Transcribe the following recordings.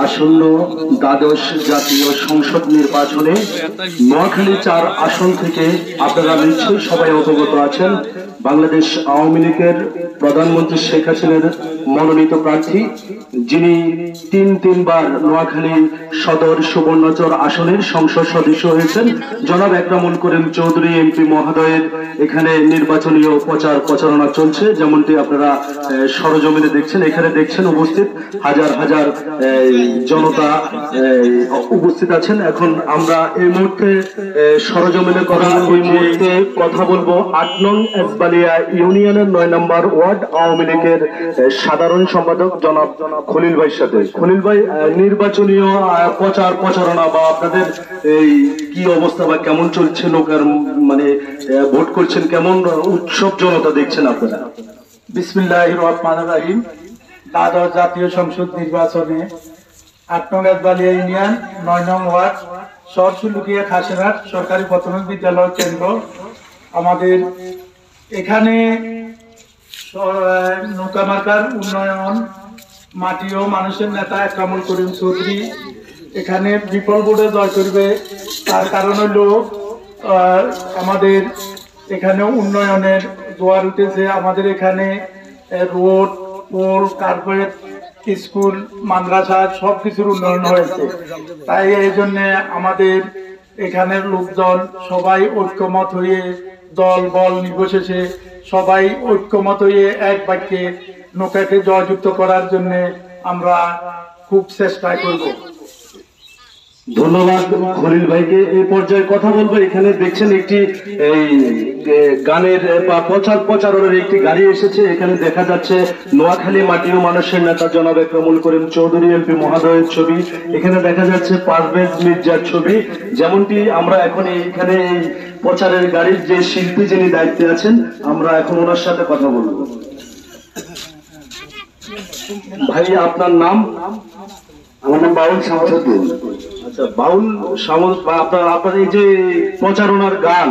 আসন্ন দ্বাদশ জাতীয় সংসদ নির্বাচনে নোয়াখালী ৪ আসন থেকে আপনারা নিশ্চয়ই সবাই অবগত আছেন, বাংলাদেশ আওয়ামী লীগের প্রধানমন্ত্রী শেখ হাসিনার মনোনীত প্রার্থী, যিনি তিনবার নোয়াখালী সদর সুবর্ণচর আসনের সংসদ সদস্য হয়েছেন, জনাব একরামুল করিম চৌধুরী এমপি মহোদয়ের এখানে নির্বাচনীয় প্রচার প্রচারণা চলছে। যেমনটি আপনারা সরজমিনে দেখছেন, এখানে দেখছেন উপস্থিত হাজার হাজার জনতা উপস্থিত আছেন। এখন আমরা এই মুহূর্তে সরজমিনে করা ওই মুহূর্তে কথা বলবো ৮ নং এসবালিয়া ইউনিয়নের ৯ নম্বর ওয়ার্ড আওয়ামী লীগের সাধারণ সম্পাদক জনাব খলিল ভাইয়ের সাথে। খলিল ভাই, নির্বাচনীয় প্রচার প্রচারণা বা আপনাদের এই কি অবস্থা বা কেমন চলছে, লোকের মানে ভোট করছেন, কেমন উৎসব জনতা দেখছেন আপনারা? বিসমিল্লাহির রহমানির রহিম। দ্বাদশ জাতীয় সংসদ নির্বাচনে ৮ নং এসবালিয়া ইউনিয়ন ৯ নং ওয়ার্ড সরসুলুকিয়া খাসেরহাট সরকারি প্রাথমিক বিদ্যালয় কেন্দ্র, আমাদের এখানে নৌকা মার্কার উন্নয়ন মাটি ও মানুষের নেতা একরামুল করিম চৌধুরী এখানে বিপুল ভোটে জয় করবে। তার কারণ হলো আমাদের এখানে উন্নয়নের জোয়ার উঠেছে। আমাদের এখানে রোড, পোল, কার্পেট, স্কুল, মাদ্রাসা সবকিছুর উন্নয়ন হয়েছে। তাই এই জন্য আমাদের এখানের লোকজন সবাই ঐক্যমত হয়ে, দল বল নির্বিশেষে সবাই ঐক্যমত হয়ে এক বাক্যে নৌকাকে জয়যুক্ত করার জন্য আমরা খুব চেষ্টা করব। ধন্যবাদ খলিল ভাইকে। এই পর্যায়ে কথা বলবো, এখানে দেখছেন একটি এই গানের বা প্রচারণের একটি গাড়ি এসেছে। এখানে দেখা যাচ্ছে নোয়াখালী মাটি ও মানুষের নেতা জনাব একরামুল করিম চৌধুরী এমপি মহোদয়ের ছবি, এখানে দেখা যাচ্ছে পারভেজ মির্জার ছবি। যেমনটি আমরা এখন এখানে এই প্রচারের গাড়ির যে শিল্পী যিনি দায়িত্বে আছেন, আমরা এখন ওনার সাথে কথা বলবো। ভাই, আপনার নাম? আমার নাম বাউল শামসুদ্দিন। আচ্ছা, বাউল শামস, আপনার এই যে প্রচারণার গান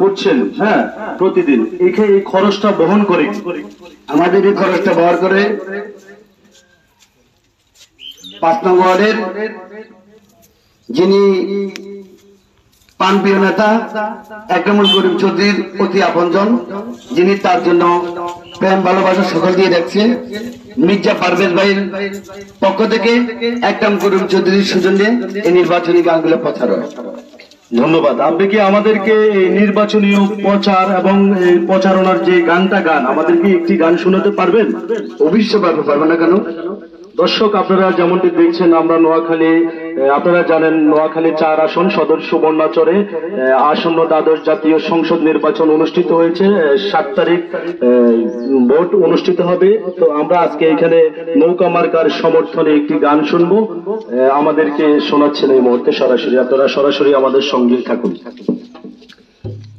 করছেন, হ্যাঁ, প্রতিদিন এই খরচটা বহন করে আমাদের এই খরচটা বহন করে ৫ নং ওয়ার্ডের যিনি প্রাণপ্রিয় নেতা একরামুল করিম চৌধুরীর অতি আপনজন, যিনি তার জন্য প্রেম ভালোবাসা সকল দিয়ে রাখছে, মির্জা পারভেজ ভাইয়ের পক্ষ থেকে একরামুল করিম চৌধুরীর সৌজন্যে এই নির্বাচনী গানগুলো প্রচার হয়। ধন্যবাদ। আপনি কি আমাদেরকে এই নির্বাচনীয় প্রচার এবং এই প্রচারণার যে গানটা আমাদেরকে একটি গান শোনাতে পারবেন? অবশ্যই পারবো না কেন। দর্শক, আপনারা যেমনটি দেখছেন, আমরা নোয়াখালী, আপনারা জানেন নোয়াখালী ৪ আসন সদর সুবর্ণচরে আসন্ন দ্বাদশ জাতীয় সংসদ নির্বাচন অনুষ্ঠিত হয়েছে। ৭ তারিখ ভোট অনুষ্ঠিত হবে। তো আমরা আজকে এখানে নৌকা মার্কার সমর্থনে একটি গান শুনবো। আমাদেরকে শোনাচ্ছেন এই মুহূর্তে সরাসরি, আপনারা সরাসরি আমাদের সঙ্গে থাকুন।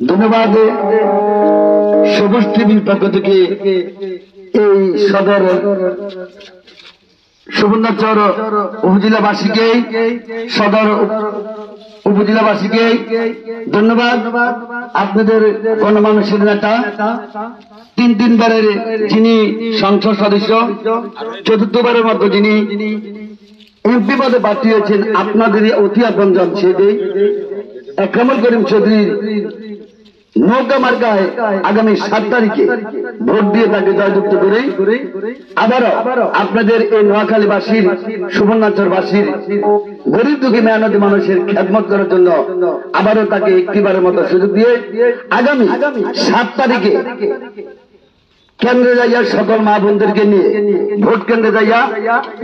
ধন্যবাদ। সবুজ টিভির পক্ষ থেকে এই সদর সুবর্ণচর উপজেলাবাসীকে, সদর উপজেলাবাসীকে ধন্যবাদ। আপনাদের গণমানুষের নেতা, তিনবারের যিনি সংসদ সদস্য, চতুর্থবারের মতো যিনি এমপি পদে প্রার্থী হয়েছেন, আপনাদের অতি আপনজন সেটি একরামুল করিম চৌধুরীর নৌকা মার্কায় আগামী ৭ তারিখে ভোট দিয়ে তাকে জয়যুক্ত করে আবারও আপনাদের এই নোয়াখালীবাসীর, সুবর্ণচরবাসীর গরিব দুঃখী মেহনতি মানুষের খেদমত করার জন্য আবারও তাকে একটিবারের মতো সুযোগ দিয়ে আগামী ৭ তারিখে কেন্দ্রে যাইয়া সকল মা বোনদেরকে নিয়ে ভোট কেন্দ্রে যাইয়া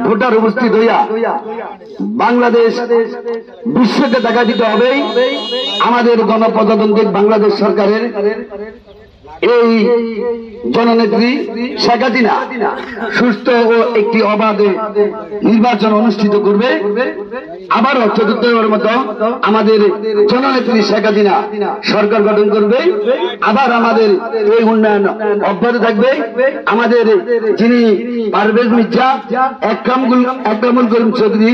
ভোটার উপস্থিত হইয়া বাংলাদেশ বিশ্বকে দেখা দিতে হবে আমাদের গণপ্রজাতান্ত্রিক বাংলাদেশ সরকারের এই জননেত্রী শেখ হাসিনা সুস্থ ও একটি অবাধ নির্বাচন অনুষ্ঠিত করবে। আবারও চতুর্থবারের মতো আমাদের জননেত্রী শেখ হাসিনা সরকার গঠন করবে। আবার আমাদের এই উন্নয়ন অব্যাহত থাকবে। আমাদের যিনি পারভেজ মির্জা একরামুল করিম চৌধুরী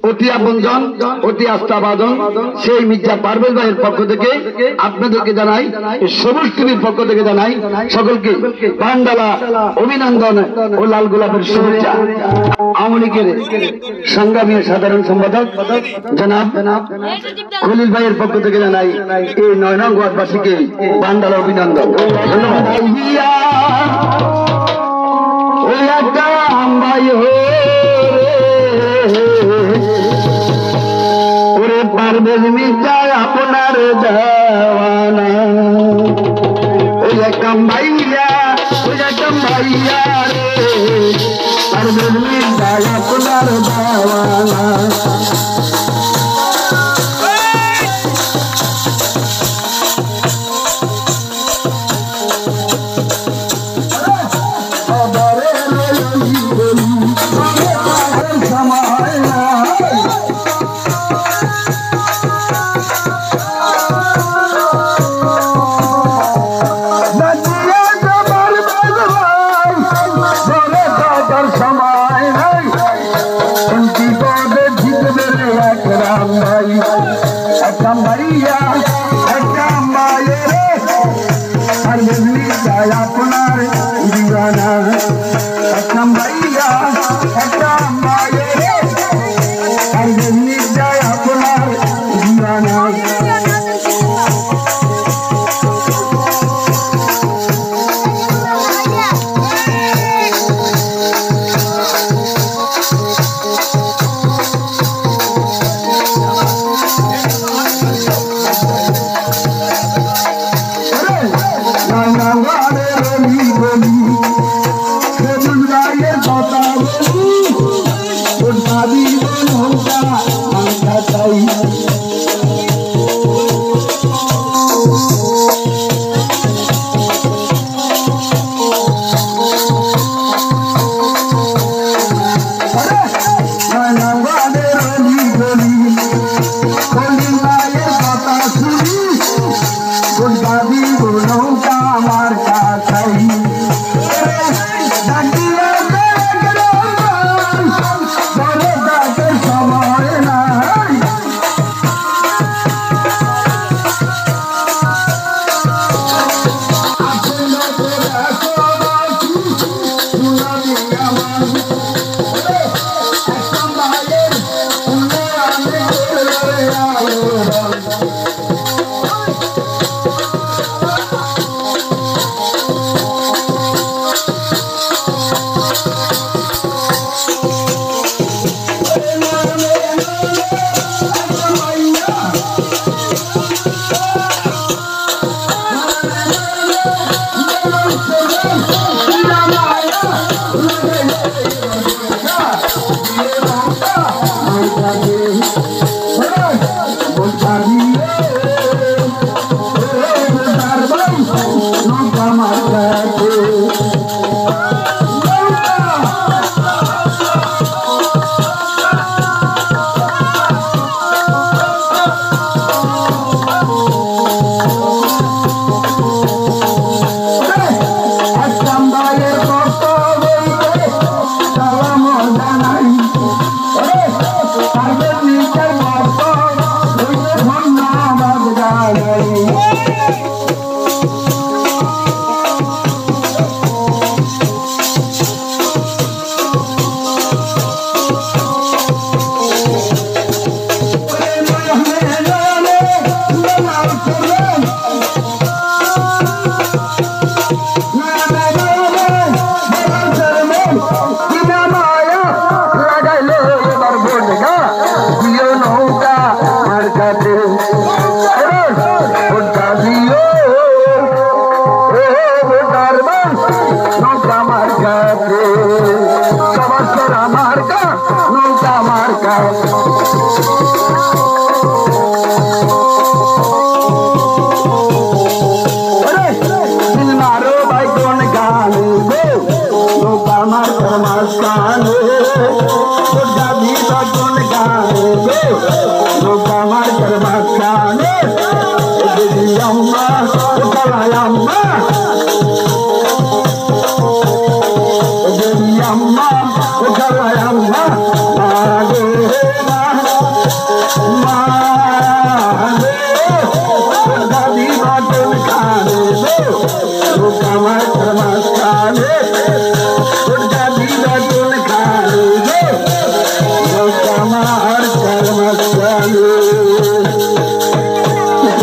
অতি আপনজন, অতি আস্থাভাজন, সেই মির্জা পারভেজ ভাইয়ের পক্ষ থেকে আপনাদেরকে জানাই সবুজ টিভির পক্ষ থেকে জানাই সকলকে পান্ডালা অভিনন্দন ও লাল গোলাপের শুভেচ্ছা। আওয়ামী লীগের সংগ্রামী সাধারণ সম্পাদক জনাব খলিল ভাইয়ের পক্ষ থেকে জানাই এই 9 নং ওয়ার্ডবাসীকে পান্ডালা অভিনন্দন, ধন্যবাদ। পারভেজ মির্জা আপনার দেওয়ানা, ওই একদম ভাইয়া রে, পারভেজ মির্জা আপনার দেওয়ানা। আপনার দিওয়ানা একদম ভাইয়া একদম মায়ের আর যেমনি যায় আপনার দিওয়ানা।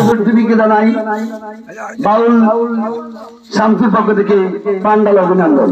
পৃথিবীকে জানাই বাউল শামসুর পক্ষ থেকে পান্ডাল অভিনন্দন।